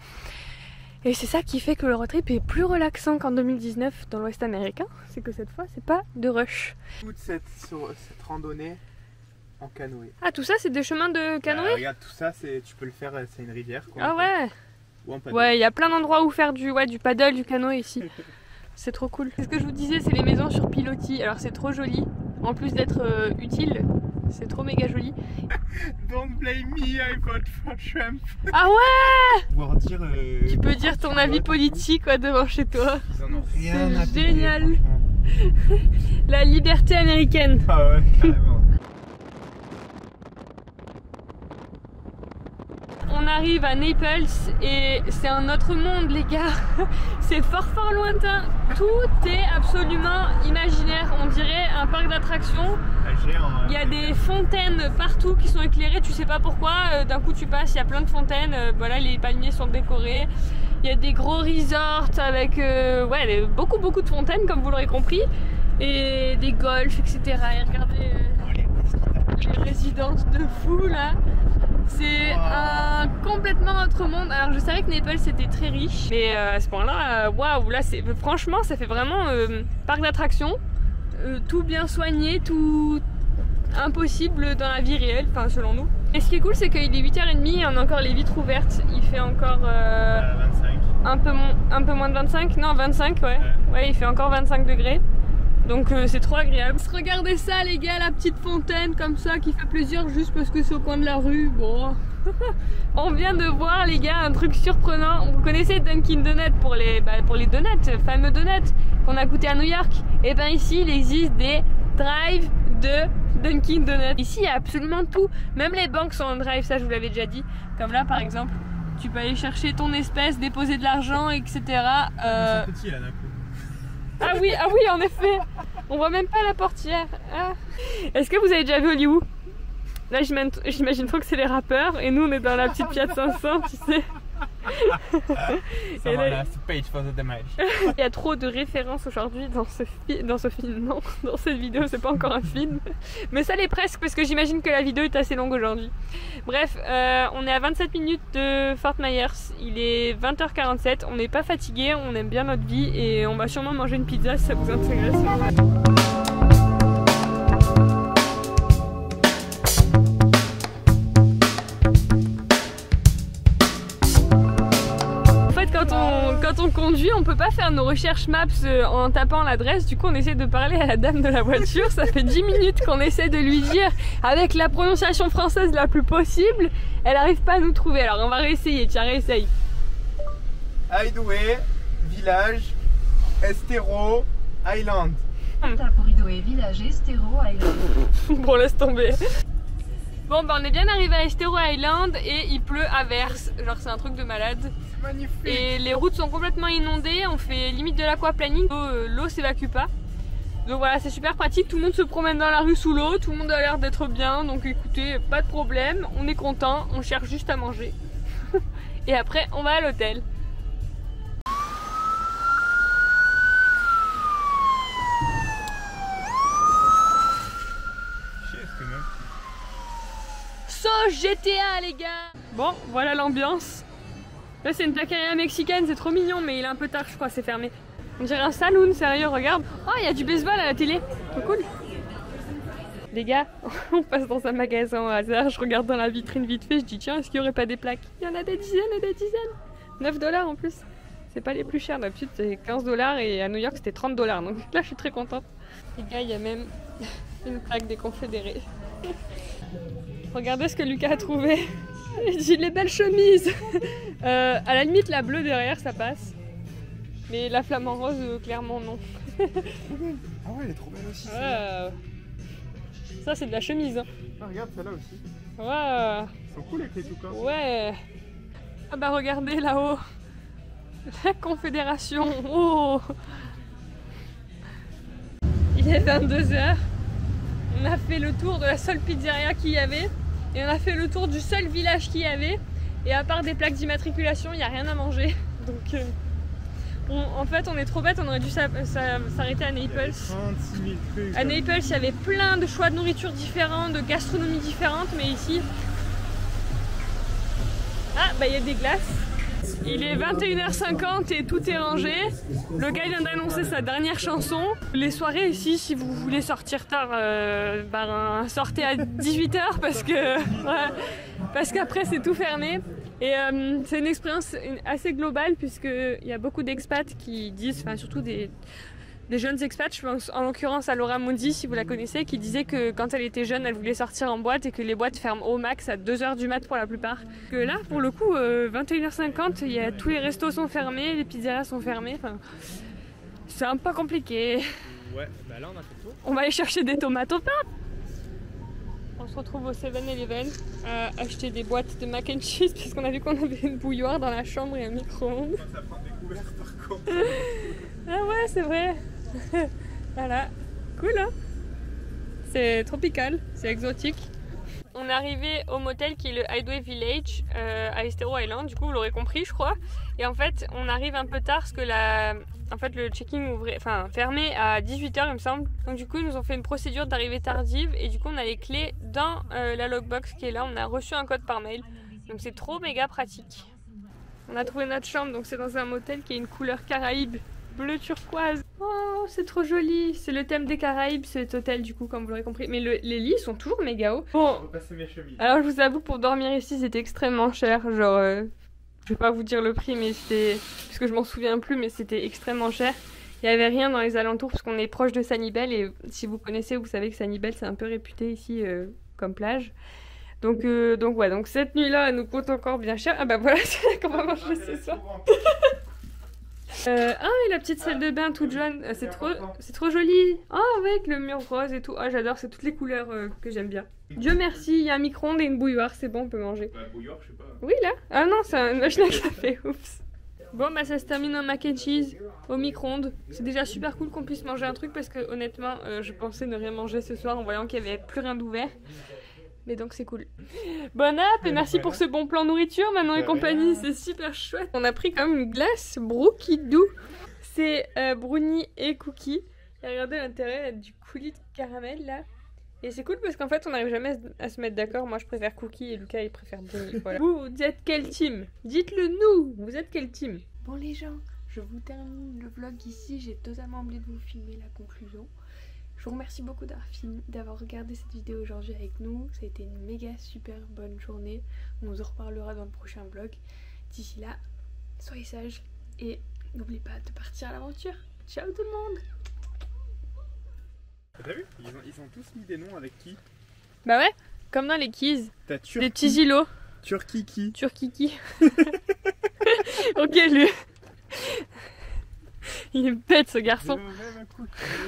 Et c'est ça qui fait que le road trip est plus relaxant qu'en 2019 dans l'ouest américain. C'est que cette fois c'est pas de rush. Toute cette randonnée en canoë. Ah tout ça c'est des chemins de canoë? Regarde tout ça, tu peux le faire, c'est une rivière quoi. Ah ouais. Ou en paddle. Ouais, il y a plein d'endroits où faire du paddle, du canoë ici. C'est trop cool. C'est ce que je vous disais, c'est les maisons sur pilotis. Alors c'est trop joli. En plus d'être utile, c'est trop méga joli. Don't blame me, I vote for Trump. Ah ouais. Pouvoir dire, tu peux dire ton avis politique devant chez toi. Ils en ont rien à c'est génial. La liberté américaine. Ah ouais, carrément. On arrive à Naples et c'est un autre monde les gars. C'est fort lointain. Tout est absolument imaginaire. On dirait un parc d'attractions. Il y a des fontaines partout qui sont éclairées. Tu sais pas pourquoi. D'un coup tu passes, il y a plein de fontaines. Voilà, les palmiers sont décorés. Il y a des gros resorts avec beaucoup de fontaines comme vous l'aurez compris. Et des golfs etc. Et regardez les résidences de fou là. C'est un complètement autre monde. Alors je savais que Naples c'était très riche, mais à ce point-là, waouh, là c'est franchement ça fait vraiment parc d'attractions, tout bien soigné, tout impossible dans la vie réelle, enfin selon nous. Et ce qui est cool c'est qu'il est 8h30 et on a encore les vitres ouvertes. Il fait encore 25. un peu moins de 25, non 25 ouais, il fait encore 25 degrés. Donc c'est trop agréable. Regardez ça les gars, la petite fontaine comme ça qui fait plaisir juste parce que c'est au coin de la rue. Bon. On vient de voir les gars un truc surprenant. Vous connaissez Dunkin' Donuts pour les donuts, fameux donuts qu'on a goûté à New York. Et ben ici il existe des drives de Dunkin' Donuts. Ici il y a absolument tout. Même les banques sont en drive, ça je vous l'avais déjà dit. Comme là par exemple, tu peux aller chercher ton espèce, déposer de l'argent, etc. C'est petit là d'un coup. Ah oui, en effet. On voit même pas la portière. Ah. Est-ce que vous avez déjà vu Hollywood? Là j'imagine trop que c'est les rappeurs et nous on est dans la petite Fiat 500, tu sais. Someone has to pay for the damage. Il y a trop de références aujourd'hui dans ce film, non, dans cette vidéo, c'est pas encore un film. Mais ça l'est presque parce que j'imagine que la vidéo est assez longue aujourd'hui. Bref, on est à 27 minutes de Fort Myers, il est 20h47, on n'est pas fatigué, on aime bien notre vie et on va sûrement manger une pizza si ça vous intéresse. Quand on conduit, on peut pas faire nos recherches maps en tapant l'adresse, du coup on essaie de parler à la dame de la voiture, ça fait 10 minutes qu'on essaie de lui dire avec la prononciation française la plus possible, elle arrive pas à nous trouver, alors on va réessayer, tiens réessaye. Hideaway, village, Estero, Island. Pour Hideaway, village, Estero, Island. Bon laisse tomber. Bon bah on est bien arrivé à Estero Island et il pleut à verse, genre c'est un truc de malade. Magnifique. Et les routes sont complètement inondées, on fait limite de l'aquaplaning, l'eau s'évacue pas. Donc voilà, c'est super pratique, tout le monde se promène dans la rue sous l'eau, tout le monde a l'air d'être bien, donc écoutez, pas de problème, on est content, on cherche juste à manger. Et après, on va à l'hôtel. So GTA les gars. Bon, voilà l'ambiance. Là c'est une taqueria mexicaine, c'est trop mignon, mais il est un peu tard, je crois, c'est fermé. On dirait un saloon, sérieux, regarde. Oh, il y a du baseball à la télé, trop cool. Les gars, on passe dans un magasin au hasard, je regarde dans la vitrine vite fait, je dis tiens, est-ce qu'il n'y aurait pas des plaques? Il y en a des dizaines et des dizaines. 9$ en plus. C'est pas les plus chers, d'habitude c'est 15$ et à New York c'était 30$, donc là je suis très contente. Les gars, il y a même une plaque des Confédérés. Regardez ce que Lucas a trouvé. Il dit les belles chemises. À la limite la bleue derrière ça passe. Mais la flamant rose clairement non. Ah ouais elle est trop belle aussi. Ça c'est de la chemise. Hein. Ah regarde celle-là aussi. Ouais. Ils sont cool avec les toucans. Ouais. Ah bah regardez là-haut. La Confédération. Oh. Il est 22h. On a fait le tour de la seule pizzeria qu'il y avait. Et on a fait le tour du seul village qu'il y avait. Et à part des plaques d'immatriculation, il n'y a rien à manger. Donc en fait on est trop bête, on aurait dû s'arrêter à Naples. 36 000 trucs. À Naples il y avait plein de choix de nourriture différents, de gastronomie différente, mais ici... Ah bah il y a des glaces. Il est 21h50 et tout est rangé. Le gars vient d'annoncer sa dernière chanson. Les soirées ici, si vous voulez sortir tard, sortez à 18h parce que parce qu'après c'est tout fermé. Et c'est une expérience assez globale puisqu'il y a beaucoup d'expats qui disent, enfin surtout des jeunes expats, je pense en l'occurrence à Laura Mundi si vous la connaissez, qui disait que quand elle était jeune elle voulait sortir en boîte et que les boîtes ferment au max à 2h du mat pour la plupart. Que là pour le coup 21h50 tous les restos sont fermés, les pizzerias sont fermées, enfin c'est un peu compliqué. Ouais, bah là on a fait le tour. On va aller chercher des tomates au pain. On se retrouve au 7-Eleven à acheter des boîtes de mac and cheese parce qu'on a vu qu'on avait une bouilloire dans la chambre et un micro-ondes. Ça prend des couverts par contre. Ah ouais c'est vrai. Voilà, cool hein. C'est tropical, c'est exotique. On est arrivé au motel qui est le Hideaway Village à Estero Island, du coup vous l'aurez compris je crois. Et en fait on arrive un peu tard parce que le check-in fermé à 18h il me semble. Donc du coup ils nous ont fait une procédure d'arrivée tardive et du coup on a les clés dans la lockbox qui est là. On a reçu un code par mail, donc c'est trop méga pratique. On a trouvé notre chambre, donc c'est dans un motel qui a une couleur Caraïbe bleu turquoise. Oh c'est trop joli, c'est le thème des Caraïbes cet hôtel du coup comme vous l'aurez compris. Mais les lits sont toujours méga hauts. Bon, alors je vous avoue pour dormir ici c'était extrêmement cher, genre je vais pas vous dire le prix mais c'était, parce que je m'en souviens plus, mais c'était extrêmement cher. Il y avait rien dans les alentours parce qu'on est proche de Sanibel et si vous connaissez vous savez que Sanibel c'est un peu réputé ici comme plage. Donc ouais, donc cette nuit là elle nous coûte encore bien cher. Ah bah voilà, c'est là qu'on va manger ce soir. Et la petite salle de bain toute jaune, c'est trop joli. Oh avec le mur rose et tout, ah j'adore, c'est toutes les couleurs que j'aime bien. Dieu merci, il y a un micro-ondes et une bouilloire, c'est bon on peut manger. Bah bouilloire je sais pas. Oui là. Ah non c'est une machine à café, oups. Bon bah ça se termine en mac and cheese au micro-ondes. C'est déjà super cool qu'on puisse manger un truc parce que honnêtement je pensais ne rien manger ce soir en voyant qu'il n'y avait plus rien d'ouvert. Mais donc c'est cool. Bon app et merci pour ce bon plan nourriture, Manon et compagnie, c'est super chouette. On a pris quand même une glace Brookidou. C'est brownie et cookie. Et regardez l'intérieur du coulis de caramel là. Et c'est cool parce qu'en fait on n'arrive jamais à se mettre d'accord. Moi je préfère cookie et Lucas il préfère brownie. Voilà. Vous êtes quel team? Dites-le nous, vous êtes quel team? Bon les gens, je vous termine le vlog ici. J'ai totalement oublié de vous filmer la conclusion. Je vous remercie beaucoup d'avoir regardé cette vidéo aujourd'hui avec nous. Ça a été une méga super bonne journée. On vous en reparlera dans le prochain vlog. D'ici là, soyez sages et n'oubliez pas de partir à l'aventure. Ciao tout le monde! T'as vu? Ils ont tous mis des noms avec qui? Bah ouais, comme dans les keys. T'as Turki. Des petits îlots. Turkiki. Turkiki. Ok lui. Il est bête ce garçon.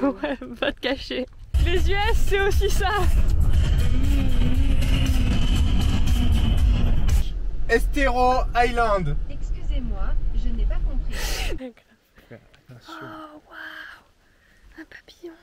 Ouais, va te cacher. Les US c'est aussi ça. Estero Island. Excusez-moi, je n'ai pas compris. Oh waouh, un papillon.